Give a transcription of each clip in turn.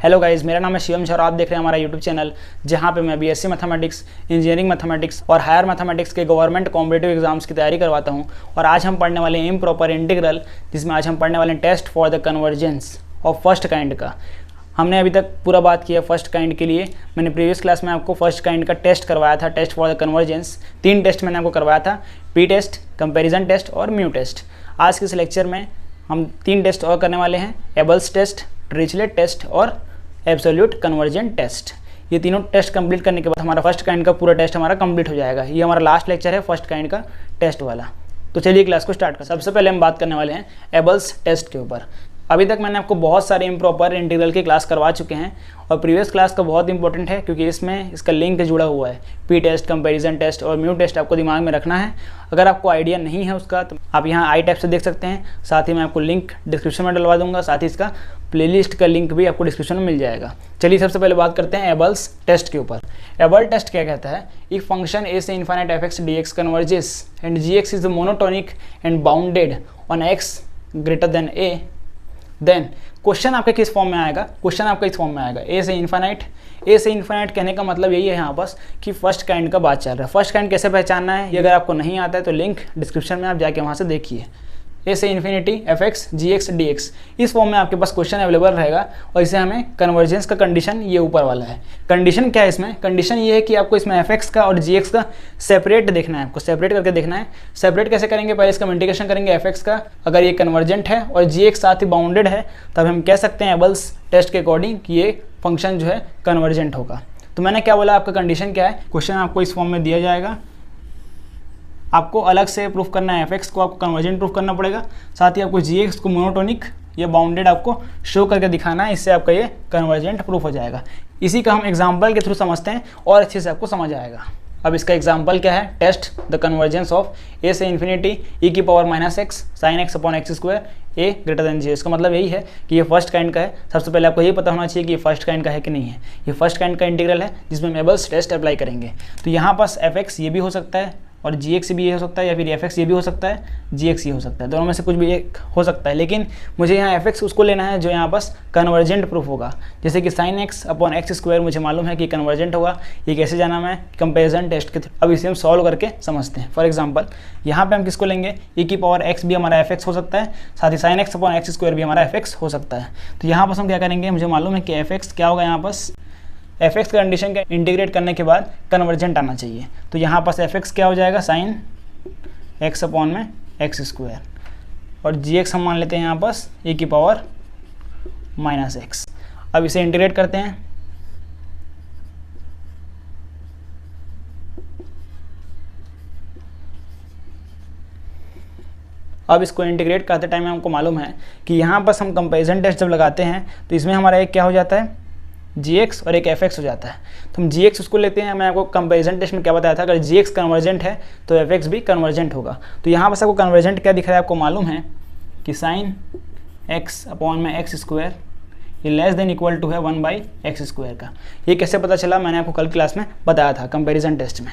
Hello guys, मेरा नाम है शिवम झा और आप देख रहे हैं हमारा यूट्यूब चैनल, जहां पे मैं बीएससी मैथमेटिक्स, इंजीनियरिंग मैथमेटिक्स और हायर मैथमेटिक्स के गवर्नमेंट कॉम्पिटिटिव एग्जाम्स की तैयारी करवाता हूं। और आज हम पढ़ने वाले हैं इम्प्रॉपर इंटीग्रल, जिसमें आज हम पढ़ने वाले हैं test for the convergence of first kind का। हमने अभी तक पूरा बात किया फर्स्ट काइंड के लिए। मैंने प्रीवियस क्लास में आपको फर्स्ट काइंड का टेस्ट करवाया था, test for the convergence. 3 test मैंने आपको करवाया था, पी टेस्ट, कंपैरिजन टेस्ट और म्यू टेस्ट। आज के इस लेक्चर में हम 3 टेस्ट और करने वाले हैं, एबल्स टेस्ट, डिरिचलेट टेस्ट और एब्सोल्यूट कन्वर्जेंट टेस्ट। ये तीनों टेस्ट कंप्लीट करने के बाद हमारा फर्स्ट काइंड का पूरा टेस्ट हमारा कंप्लीट हो जाएगा। ये हमारा लास्ट लेक्चर है फर्स्ट काइंड का टेस्ट वाला। तो चलिए क्लास को स्टार्ट कर। सबसे पहले हम बात करने वाले हैं एबल्स टेस्ट के ऊपर। अभी तक मैंने आपको बहुत सारे इम्प्रॉपर इंटीग्रल की क्लास करवा चुके हैं और प्रीवियस क्लास का बहुत इंपॉर्टेंट है, क्योंकि इसमें इसका लिंक जुड़ा हुआ है। पी टेस्ट, कंपैरिजन टेस्ट और म्यू टेस्ट आपको दिमाग में रखना है। अगर आपको आइडिया नहीं है उसका तो आप यहाँ आई टैब से देख सकते हैं। साथ ही मैं आपको लिंक डिस्क्रिप्शन में डलवा दूंगा, साथ ही इसका प्लेलिस्ट का लिंक भी आपको डिस्क्रिप्शन में मिल जाएगा। चलिए सबसे पहले बात करते हैं एबल्स टेस्ट के ऊपर। एबल टेस्ट क्या कहता है? एक फंक्शन ए से infinite F X D X converges and G x is monotonic and bounded on X greater than A, then question आपका किस फॉर्म में आएगा? क्वेश्चन आपका इस फॉर्म में आएगा, ए से इन्फाइनाइट। ए से इन्फाइनाइट कहने का मतलब यही है यहाँ बस कि फर्स्ट काइंड का बात चल रहा है। फर्स्ट काइंड कैसे पहचानना है, ये अगर आपको नहीं आता है तो लिंक डिस्क्रिप्शन में आप जाके वहाँ से देखिए। ए से infinity F X G X D x, इस फॉर्म में आपके पास क्वेश्चन अवेलेबल रहेगा और इसे हमें कन्वर्जेंस का कंडीशन ये ऊपर वाला है। कंडीशन क्या है इसमें? कंडीशन ये है कि आपको इसमें एफ एक्स का और जी एक्स का सेपरेट देखना है, आपको सेपरेट करके देखना है। सेपरेट कैसे करेंगे? पहले इसका इंटीग्रेशन करेंगे एफ एक्स का। अगर ये कन्वर्जेंट है और जी एक्स साथ ही बाउंडेड है तब हम कह सकते हैं एबल्स टेस्ट के अकॉर्डिंग कि ये फंक्शन जो है कन्वर्जेंट होगा। तो मैंने क्या बोला, आपका कंडीशन क्या है? क्वेश्चन आपको इस फॉर्म में दिया जाएगा, आपको अलग से प्रूफ करना है, एफ एक्स को आपको कन्वर्जेंट प्रूफ करना पड़ेगा, साथ ही आपको जी एक्स को मोनोटोनिक या बाउंडेड आपको शो करके दिखाना है। इससे आपका ये कन्वर्जेंट प्रूफ हो जाएगा। इसी का हम एग्जांपल के थ्रू समझते हैं और अच्छे से आपको समझ आएगा। अब इसका एग्जांपल क्या है? Test the convergence of a से इन्फिनिटी ई की power minus x sine x upon x square a greater than g. इसका मतलब यही है कि ये फर्स्ट काइंड का है। सबसे पहले आपको ये पता होना चाहिए कि ये फर्स्ट काइंड का है कि नहीं है। ये फर्स्ट काइंड का इंटीग्रल है जिसमें हम एबल्स टेस्ट अप्लाई करेंगे। तो यहाँ पास एफ एक्स ये भी हो सकता है और जी एक्स भी ये हो सकता है, या फिर एफ एक्स ये भी हो सकता है, जी एक्स ये हो सकता है। दोनों में से कुछ भी एक हो सकता है, लेकिन मुझे यहाँ एफ एक्स उसको लेना है जो यहाँ पास कन्वर्जेंट प्रूफ होगा। जैसे कि sine x upon x square मुझे मालूम है कि कन्वर्जेंट होगा। ये कैसे जाना मैं? कंपैरिजन टेस्ट के थ्रू। अब इसे हम सॉल्व करके समझते हैं। फॉर एग्जाम्पल यहाँ पे हम किसको लेंगे? ई की पावर एक्स भी हमारा एफ एक्स हो सकता है, साथ ही sine x upon x square भी हमारा एफ एक्स हो सकता है। तो यहाँ पास हम क्या करेंगे? मुझे मालूम है कि एफ एक्स क्या होगा, यहाँ पास एफ एक्स कंडीशन का इंटीग्रेट करने के बाद कन्वर्जेंट आना चाहिए। तो यहाँ पास एफ एक्स क्या हो जाएगा? साइन एक्स अपॉन में एक्स स्क्वायर, और जी एक्स हम मान लेते हैं यहाँ पास ए की पावर माइनस एक्स। अब इसे इंटीग्रेट करते हैं। अब इसको इंटीग्रेट करते टाइम हमको मालूम है कि यहाँ पास हम कंपैरिजन टेस्ट जब लगाते हैं तो इसमें हमारा एक क्या हो जाता है? जी एक्स और एक एफ एक्स हो जाता है। तो हम जी एक्स उसको लेते हैं। मैं आपको कंपैरिजन टेस्ट में क्या बताया था? अगर जी एक्स कन्वर्जेंट है तो एफ एक्स भी कन्वर्जेंट होगा। तो यहाँ पर आपको कन्वर्जेंट क्या दिख रहा है? आपको मालूम है कि साइन एक्स अपॉन में एक्स स्क्वायर ये लेस देन इक्वल टू है 1/x स्क्वायर का। ये कैसे पता चला? मैंने आपको कल क्लास में बताया था कंपैरिजन टेस्ट में।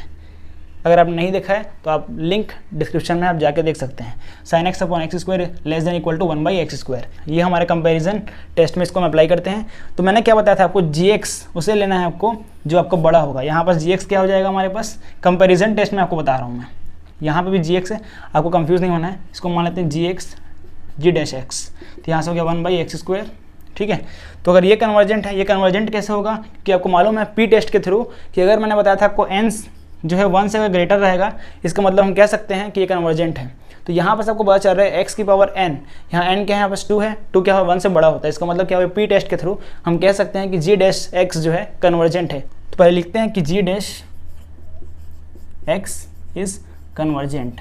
अगर आपने नहीं देखा है तो आप लिंक डिस्क्रिप्शन में आप जाके देख सकते हैं। Sine x upon x square less than equal to 1/x square, ये हमारे कंपैरिजन टेस्ट में इसको हम अप्लाई करते हैं। तो मैंने क्या बताया था आपको? जी एक्स उसे लेना है आपको जो आपको बड़ा होगा। यहाँ पास जी एक्स क्या हो जाएगा हमारे पास? कंपैरिजन टेस्ट में आपको बता रहा हूँ मैं। यहाँ पर भी जी एक्स है, आपको कंफ्यूज नहीं होना है। इसको मान लेते हैं जी एक्स जी डैश एक्स। तो यहाँ से हो गया 1/x स्क्वायर, ठीक है। तो अगर ये कन्वर्जेंट है, ये कन्वर्जेंट कैसे होगा कि आपको मालूम है पी टेस्ट के थ्रू कि अगर मैंने बताया था आपको एंस जो है 1 से अगर ग्रेटर रहेगा, इसका मतलब हम कह सकते हैं कि ये कन्वर्जेंट है। तो यहाँ पर आपको पता चल रहा है x की पावर n, यहाँ n क्या है? यहाँ पर 2 है, 2 क्या है? 1 से बड़ा होता है। इसका मतलब क्या है? पी टेस्ट के थ्रू हम कह सकते हैं कि जी डैश x जो है कन्वर्जेंट है। तो पहले लिखते हैं कि जी डैश x इज कन्वर्जेंट,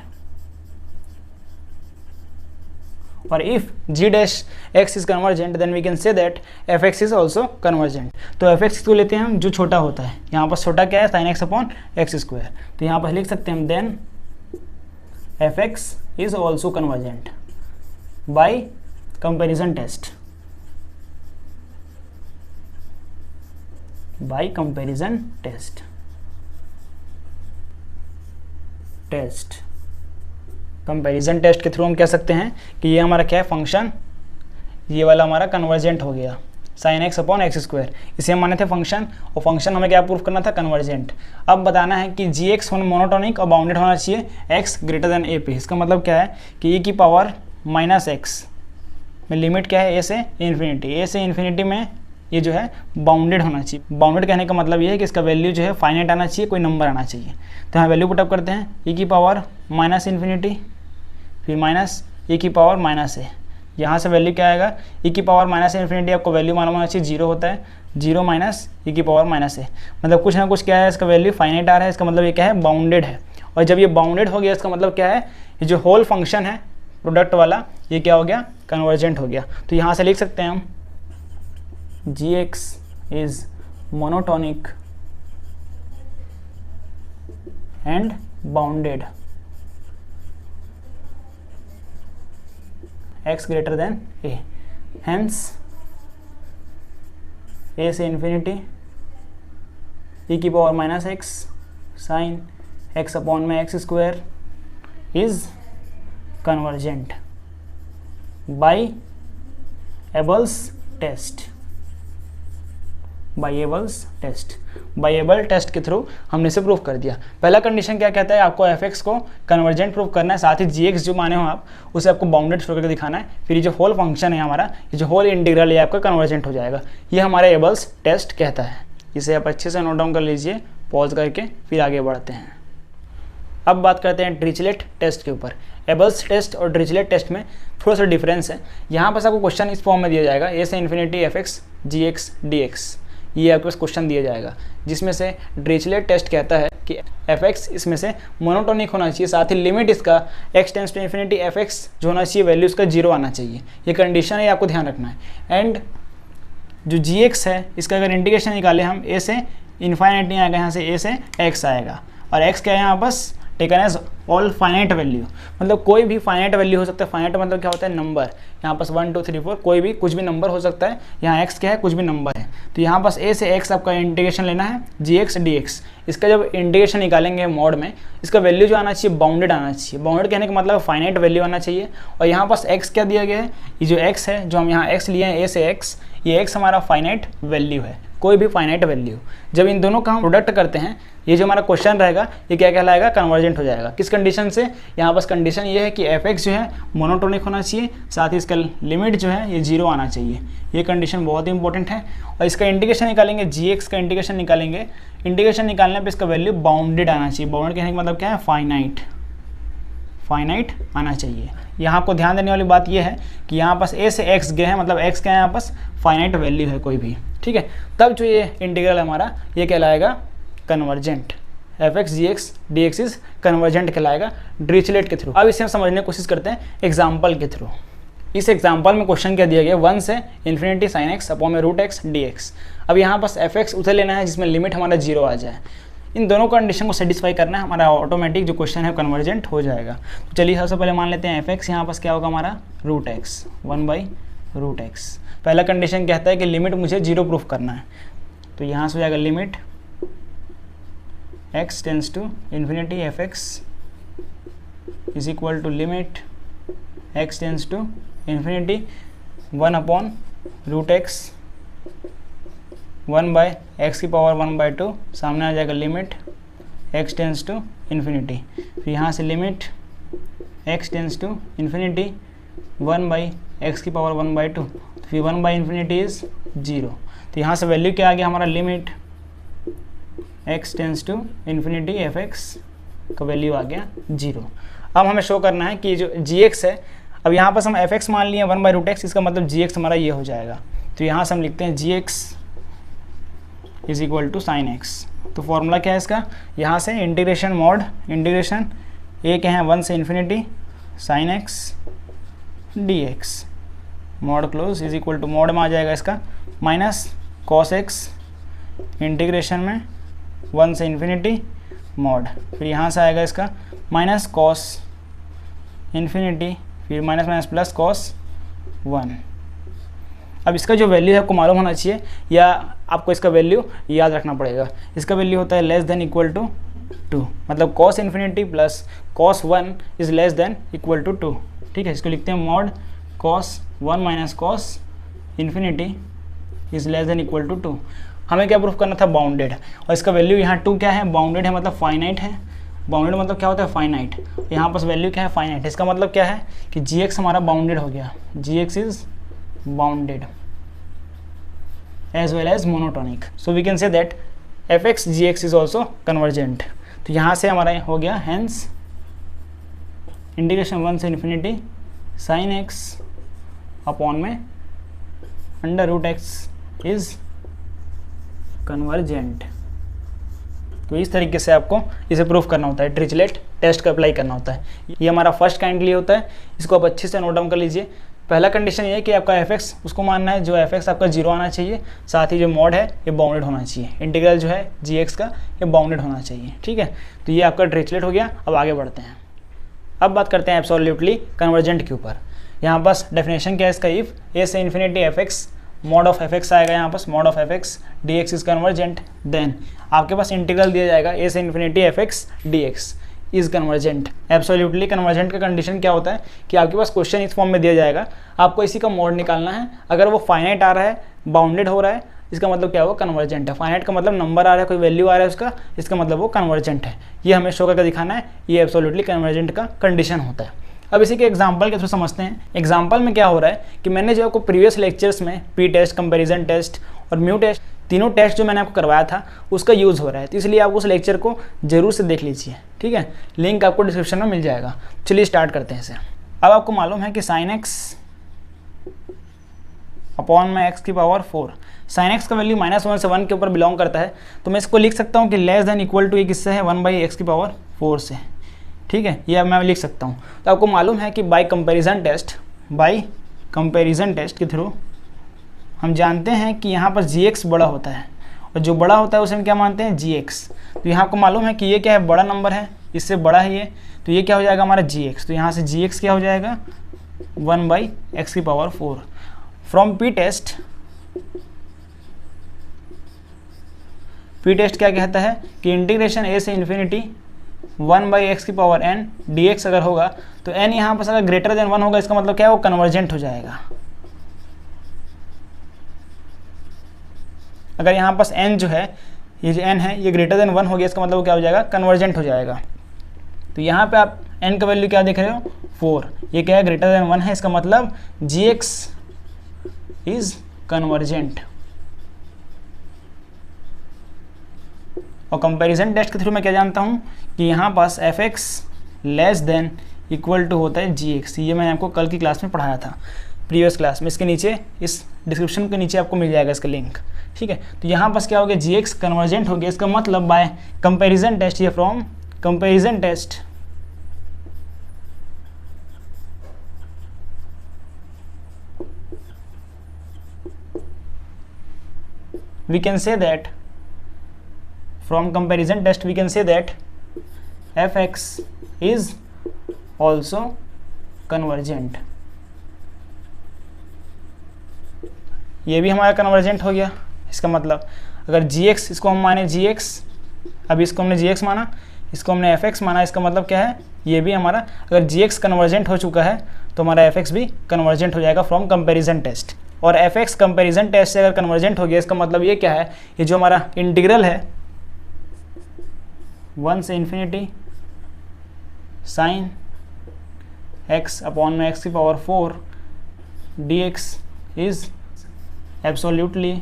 और if g dash x is convergent then we can say that f x is also convergent। तो f x को लेते हैं हम जो छोटा होता है। यहाँ पर छोटा क्या है? sin x upon x square. तो यहाँ पर लिख सकते हैं हम then f x is also convergent by comparison test, by comparison test। Comparison test के थ्रू हम कह सकते हैं कि ये हमारा क्या है? फंक्शन ये वाला हमारा कन्वर्जेंट हो गया। Sine x upon x square. इसे हम माने थे फंक्शन, और फंक्शन हमें क्या प्रूफ करना था, कन्वर्जेंट। अब बताना है कि जी एक्स मोनोटोनिक और बाउंडेड होना चाहिए एक्स ग्रेटर देन ए पे। इसका मतलब क्या है कि e की पावर माइनस एक्स में लिमिट क्या है, ए से इन्फिनिटी। ए से इन्फिनिटी में ये जो है बाउंडेड होना चाहिए। बाउंडेड कहने का मतलब ये है कि इसका वैल्यू जो है फाइनाइट आना चाहिए, कोई नंबर आना चाहिए। तो यहाँ वैल्यू पुटअप करते हैं, e की पावर माइनस इन्फिनिटी फिर माइनस e की पावर माइनस ए। यहाँ से वैल्यू क्या आएगा, e की पावर माइनस इन्फिनिटी आपको वैल्यू मालूम होना चाहिए 0 होता है, 0 माइनस e की पावर माइनस ए। मतलब कुछ ना कुछ क्या है, इसका वैल्यू फाइनाइट आ रहा है, इसका मतलब ये क्या है, बाउंडेड है। और जब ये बाउंडेड हो गया इसका मतलब क्या है, ये जो होल फंक्शन है प्रोडक्ट वाला, ये क्या हो गया, कन्वर्जेंट हो गया। तो यहाँ से लिख सकते हैं हम g x is monotonic and bounded x greater than a, hence a से इन्फिनिटी e की power minus x sine x upon में x square is convergent by Abel's test. By Abel test के थ्रू हमने इसे proof कर दिया। पहला condition क्या कहता है, आपको एफ को कन्वर्जेंट प्रूफ करना है, साथ ही जी एक्स जो माने हो आप उसे आपको बाउंडेड शो करके दिखाना है। फिर ये जो होल फंक्शन है हमारा, ये जो होल इंटीग्रल है आपका कन्वर्जेंट हो जाएगा। ये हमारा एबल्स टेस्ट कहता है। इसे आप अच्छे से नोट डाउन कर लीजिए, पॉज करके फिर आगे बढ़ते हैं। अब बात करते हैं डिरिचलेट टेस्ट के ऊपर। एबल्स टेस्ट और डिरिचलेट टेस्ट में थोड़ा सा डिफरेंस है। यहाँ पर आपको क्वेश्चन इस फॉर्म में दिया जाएगा, ए से infinity F X G X D x, ये आपके पास क्वेश्चन दिया जाएगा, जिसमें से डिरिचलेट टेस्ट कहता है कि एफ एक्स इसमें से मोनोटोनिक होना चाहिए, साथ ही लिमिट इसका X tends to infinity F X जो होना चाहिए वैल्यू उसका 0 आना चाहिए। ये कंडीशन है, आपको ध्यान रखना है। एंड जो जी एक्स है इसका अगर इंटीग्रेशन निकाले हम, ए से इन्फाइनाइट नहीं आएगा, यहाँ से ए से एक्स आएगा, और एक्स क्या है यहाँ बस taken as all finite value, मतलब कोई भी फाइनाइट वैल्यू हो सकता है। फाइनाइट मतलब क्या होता है, नंबर। यहाँ पास 1 2 3 4 कोई भी कुछ भी नंबर हो सकता है। यहाँ एक्स क्या है, कुछ भी नंबर है। तो यहाँ पास ए से एक्स आपका इंटीग्रेशन लेना है, जी एक्स डी एक्स। इसका जब इंटीग्रेशन निकालेंगे मोड में, इसका वैल्यू जो आना चाहिए बाउंडेड आना चाहिए। बाउंडेड कहने का मतलब फाइनाइट वैल्यू आना चाहिए। और यहाँ पास एक्स क्या दिया गया है, ये जो एक्स है जो हम यहाँ एक्स लिए हैं ए से एक्स, ये एक्स हमारा फाइनाइट वैल्यू है, कोई भी फाइनाइट वैल्यू। जब इन दोनों का हम प्रोडक्ट करते हैं, ये जो हमारा क्वेश्चन रहेगा ये क्या कहलाएगा, कन्वर्जेंट हो जाएगा। किस कंडीशन से, यहाँ बस कंडीशन ये है कि एफ एक्स जो है मोनोटोनिक होना चाहिए, साथ ही इसका लिमिट जो है ये 0 आना चाहिए। ये कंडीशन बहुत ही इंपॉर्टेंट है। और इसका इंटीग्रेशन निकालेंगे, जी एक्स का इंटीग्रेशन निकालेंगे। इंटीग्रेशन निकालने पर इसका वैल्यू बाउंडेड आना चाहिए। बाउंडेड कहने का मतलब क्या है, फाइनाइट आना चाहिए। यहाँ आपको ध्यान देने वाली बात यह है कि यहाँ पास ए से एक्स गए हैं, मतलब एक्स क्या है यहाँ पास फाइनाइट वैल्यू है कोई भी, ठीक है। तब जो ये इंटीग्रल हमारा ये कहलाएगा convergent. F X G X D X is convergent कहलाएगा डिरिचलेट के थ्रू। अब इसे हम समझने की कोशिश करते हैं एग्जाम्पल के थ्रू। इस एग्जाम्पल में क्वेश्चन क्या दिया गया, 1 से इन्फिनिटी साइन एक्स अपॉन में रूट एक्स डी एक्स। अब यहाँ पास एफ एक्स उसे लेना है जिसमें लिमिट हमारा 0 आ जाए। इन दोनों कंडीशन को सेटिस्फाई करना है, हमारा ऑटोमेटिक जो क्वेश्चन है कन्वर्जेंट हो जाएगा। तो चलिए सबसे पहले मान लेते हैं एफ एक्स यहाँ पास क्या होगा हमारा रूट एक्स, 1/√x। पहला कंडीशन कहता है कि लिमिट मुझे 0 प्रूफ करना है, तो यहाँ से हो जाएगा limit x tends to infinity F X is equal to limit x tends to infinity 1/√x 1/x की पावर 1/2, सामने आ जाएगा limit x tends to infinity. फिर यहाँ से limit x tends to infinity 1/x की पावर 1/2, फिर 1/∞ इज 0। तो यहाँ से वैल्यू क्या आ गया हमारा, limit x tends to infinity F X का वैल्यू आ गया 0। अब हमें शो करना है कि जो gx है, अब यहाँ पर हम fx मान लिए 1/√x, इसका मतलब gx हमारा ये हो जाएगा। तो यहाँ से हम लिखते हैं gx is equal to sine X. तो फॉर्मूला क्या है इसका, यहाँ से इंटीग्रेशन मोड, इंटीग्रेशन ए के हैं 1 से infinity sine X D X, mod close is equal to mod में आ जाएगा इसका माइनस कॉस एक्स इंटीग्रेशन में 1 से इन्फिनिटी मॉड, फिर यहाँ से आएगा इसका माइनस कॉस इन्फिनिटी, फिर माइनस माइनस प्लस कॉस 1। अब इसका जो वैल्यू है आपको मालूम होना चाहिए, या आपको इसका वैल्यू याद रखना पड़ेगा। इसका वैल्यू होता है लेस देन इक्वल टू 2, मतलब cos infinity plus cos 1 is less than equal to 2, ठीक है। इसको लिखते हैं mod cos 1 minus cos infinity is less than equal to 2। हमें क्या प्रूफ करना था, बाउंडेड, और इसका वैल्यू यहाँ 2 क्या है, बाउंडेड है मतलब फाइनाइट है। बाउंडेड मतलब क्या होता है, फाइनाइट। यहाँ पास वैल्यू क्या है, फाइनाइट। इसका मतलब क्या है कि gx हमारा बाउंडेड हो गया, gx is bounded as well as monotonic. So we can say that fx gx is also convergent. तो यहाँ से हमारा हो गया हेंस इंटीग्रेशन 1 से इन्फिनिटी साइन x अपॉन में under root X is convergent. तो इस तरीके से आपको इसे प्रूफ करना होता है, ट्रिचलेट टेस्ट का अप्लाई करना होता है। ये हमारा फर्स्ट काइंड के लिए होता है, इसको आप अच्छे से नोट डाउन कर लीजिए। पहला कंडीशन ये है कि आपका fx उसको मानना है जो fx आपका 0 आना चाहिए, साथ ही जो मॉड है ये बाउंडेड होना चाहिए। इंटीग्रल जो है gx का ये बाउंडेड होना चाहिए, ठीक है। तो ये आपका ट्रिचलेट हो गया। अब आगे बढ़ते हैं, अब बात करते हैं एब्सोल्युटली कन्वर्जेंट के ऊपर। यहाँ पास डेफिनेशन क्या है इसका, इफ a से infinity fx mod of fx आएगा, यहाँ पास mod of fx dx is convergent, then आपके पास इंटीग्रल दिया जाएगा a से infinity fx dx is convergent. Absolutely convergent का कंडीशन क्या होता है कि आपके पास क्वेश्चन इस फॉर्म में दिया जाएगा, आपको इसी का मॉड निकालना है। अगर वो फाइनाइट आ रहा है, बाउंडेड हो रहा है, इसका मतलब क्या होगा, कन्वर्जेंट है। फाइनाइट का मतलब नंबर आ रहा है, कोई वैल्यू आ रहा है उसका, इसका मतलब वो कन्वर्जेंट है। ये हमें शो करके दिखाना है, ये एब्सोल्युटली कन्वर्जेंट का कंडीशन होता है। अब इसी के एग्जाम्पल के थ्रू समझते हैं। एग्जाम्पल में क्या हो रहा है कि मैंने जो आपको प्रीवियस लेक्चर्स में पी टेस्ट, कंपैरिजन टेस्ट और म्यू टेस्ट, तीनों टेस्ट जो मैंने आपको करवाया था उसका यूज़ हो रहा है, तो इसलिए आप उस लेक्चर को जरूर से देख लीजिए, ठीक है। लिंक आपको डिस्क्रिप्शन में मिल जाएगा। चलिए स्टार्ट करते हैं इसे। अब आपको मालूम है कि साइन एक्स अपॉन में एक्स की पावर 4, साइन एक्स का वैल्यू -1 से 1 के ऊपर बिलोंग करता है, तो मैं इसको लिख सकता हूँ कि लेस देन इक्वल टू ये किससे है, 1/x की पावर 4 से, ठीक है। ये अब मैं लिख सकता हूँ। तो आपको मालूम है कि बाय कंपैरिजन टेस्ट के थ्रू हम जानते हैं कि यहाँ पर gx बड़ा होता है, और जो बड़ा होता है उसे हम क्या मानते हैं, gx। तो यहाँ आपको मालूम है कि ये क्या है, बड़ा नंबर है, इससे बड़ा है ये, तो ये क्या हो जाएगा हमारा gx। तो यहाँ से gx क्या हो जाएगा, 1/x की पावर 4। फ्रॉम पी टेस्ट क्या कहता है कि इंटीग्रेशन a से इन्फिनिटी 1/x की पावर n dx अगर होगा तो n यहाँ पर अगर ग्रेटर देन 1 होगा, इसका मतलब क्या है, वो कन्वर्जेंट हो जाएगा। अगर यहाँ पास n जो है, ये जो n है ये ग्रेटर देन 1 हो गया, इसका मतलब क्या हो जाएगा, कन्वर्जेंट हो जाएगा। तो यहाँ पे आप n का वैल्यू क्या देख रहे हो, 4, ये क्या है, ग्रेटर देन 1 है, इसका मतलब gx इज कन्वर्जेंट। और कंपैरिजन टेस्ट के थ्रू मैं क्या जानता हूँ कि यहाँ पास fx less than equal to होता है gx। ये मैंने आपको कल की क्लास में पढ़ाया था, प्रीवियस क्लास में। इसके नीचे, इस डिस्क्रिप्शन के नीचे आपको मिल जाएगा इसका लिंक, ठीक है। तो यहाँ पास क्या हो गया, gx कन्वर्जेंट हो गया, इसका मतलब बाय कंपैरिजन टेस्ट, ये from comparison test we can say that from comparison test we can say that fx is also convergent। ये भी हमारा कन्वर्जेंट हो गया। इसका मतलब अगर gx, इसको हम माने gx, अभी इसको हमने gx माना, इसको हमने fx माना, इसका मतलब क्या है, ये भी हमारा अगर gx कन्वर्जेंट हो चुका है तो हमारा fx भी कन्वर्जेंट हो जाएगा फ्रॉम कंपैरिजन टेस्ट। और fx कंपैरिजन टेस्ट से अगर कन्वर्जेंट हो गया, इसका मतलब ये क्या है, ये जो हमारा इंटीग्रल है 1 से इन्फिनिटी साइन x अपॉन में x की power 4 dx is absolutely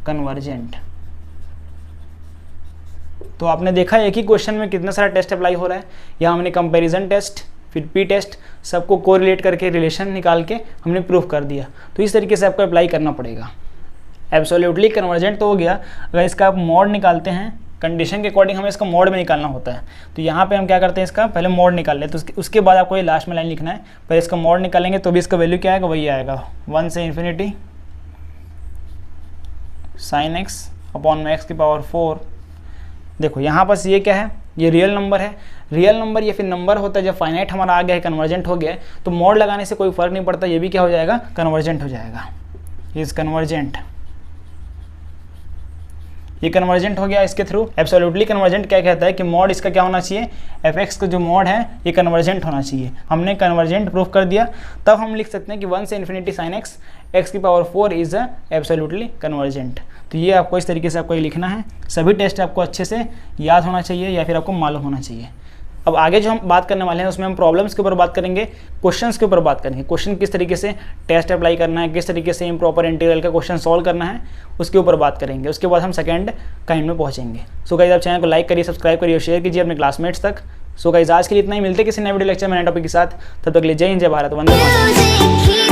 convergent. तो आपने देखा एक ही क्वेश्चन में कितना सारा टेस्ट अप्लाई हो रहा है। यहाँ हमने कंपैरिजन टेस्ट, फिर पी टेस्ट, सबको कोरिलेट करके रिलेशन निकाल के हमने प्रूफ कर दिया। तो इस तरीके से आपको अप्लाई करना पड़ेगा। एब्सोल्युटली कन्वर्जेंट तो हो गया। अगर इसका आप मॉड निकालते हैं, कंडीशन के अकॉर्डिंग हमें इसका मॉड में निकालना होता है। तो यहाँ पे हम क्या करते हैं, इसका पहले मॉड निकाल लेते हैं, तो उसके बाद आपको ये लास्ट में लाइन लिखना है। पहले इसका मॉड निकालेंगे तो भी इसका वैल्यू क्या आएगा, वही आएगा 1 से इन्फिनिटी साइन एक्स अपॉन में एक्स की पावर 4। देखो यहाँ पास ये क्या है, ये रियल नंबर है। रियल नंबर या फिर नंबर होता है जब फाइनाइट हमारा आ गया है, कन्वर्जेंट हो गया है, तो मॉड लगाने से कोई फर्क नहीं पड़ता, ये भी क्या हो जाएगा, कन्वर्जेंट हो जाएगा। इज कन्वर्जेंट, ये कन्वर्जेंट हो गया इसके थ्रू। एब्सोल्युटली कन्वर्जेंट क्या कहता है कि मॉड इसका क्या होना चाहिए, fx का जो मॉड है ये कन्वर्जेंट होना चाहिए। हमने कन्वर्जेंट प्रूफ कर दिया, तब हम लिख सकते हैं कि 1 से इन्फिनिटी साइन एक्स एक्स की पावर 4 इज़ एब्सोल्युटली कन्वर्जेंट। तो ये आपको इस तरीके से आपको ये लिखना है। सभी टेस्ट आपको अच्छे से याद होना चाहिए या फिर आपको मालूम होना चाहिए। अब आगे जो हम बात करने वाले हैं उसमें हम प्रॉब्लम्स के ऊपर बात करेंगे, क्वेश्चंस के ऊपर बात करेंगे। क्वेश्चन किस तरीके से टेस्ट अप्लाई करना है, किस तरीके से इम्प्रॉपर इंटीग्रल का क्वेश्चन सॉल्व करना है, उसके ऊपर बात करेंगे। उसके बाद हम सेकंड काइंड में पहुंचेंगे। सो गाइस आप चैनल को लाइक करिए, सब्सक्राइब करिए और शेयर कीजिए अपने क्लासमेट्स तक। सो गाइस आज के लिए इतना ही, मिलते किसी नए वीडियो लेक्चर में नए टॉपिक के साथ। तब तक के लिए जय हिंद, जय भारत, वंदे मातरम।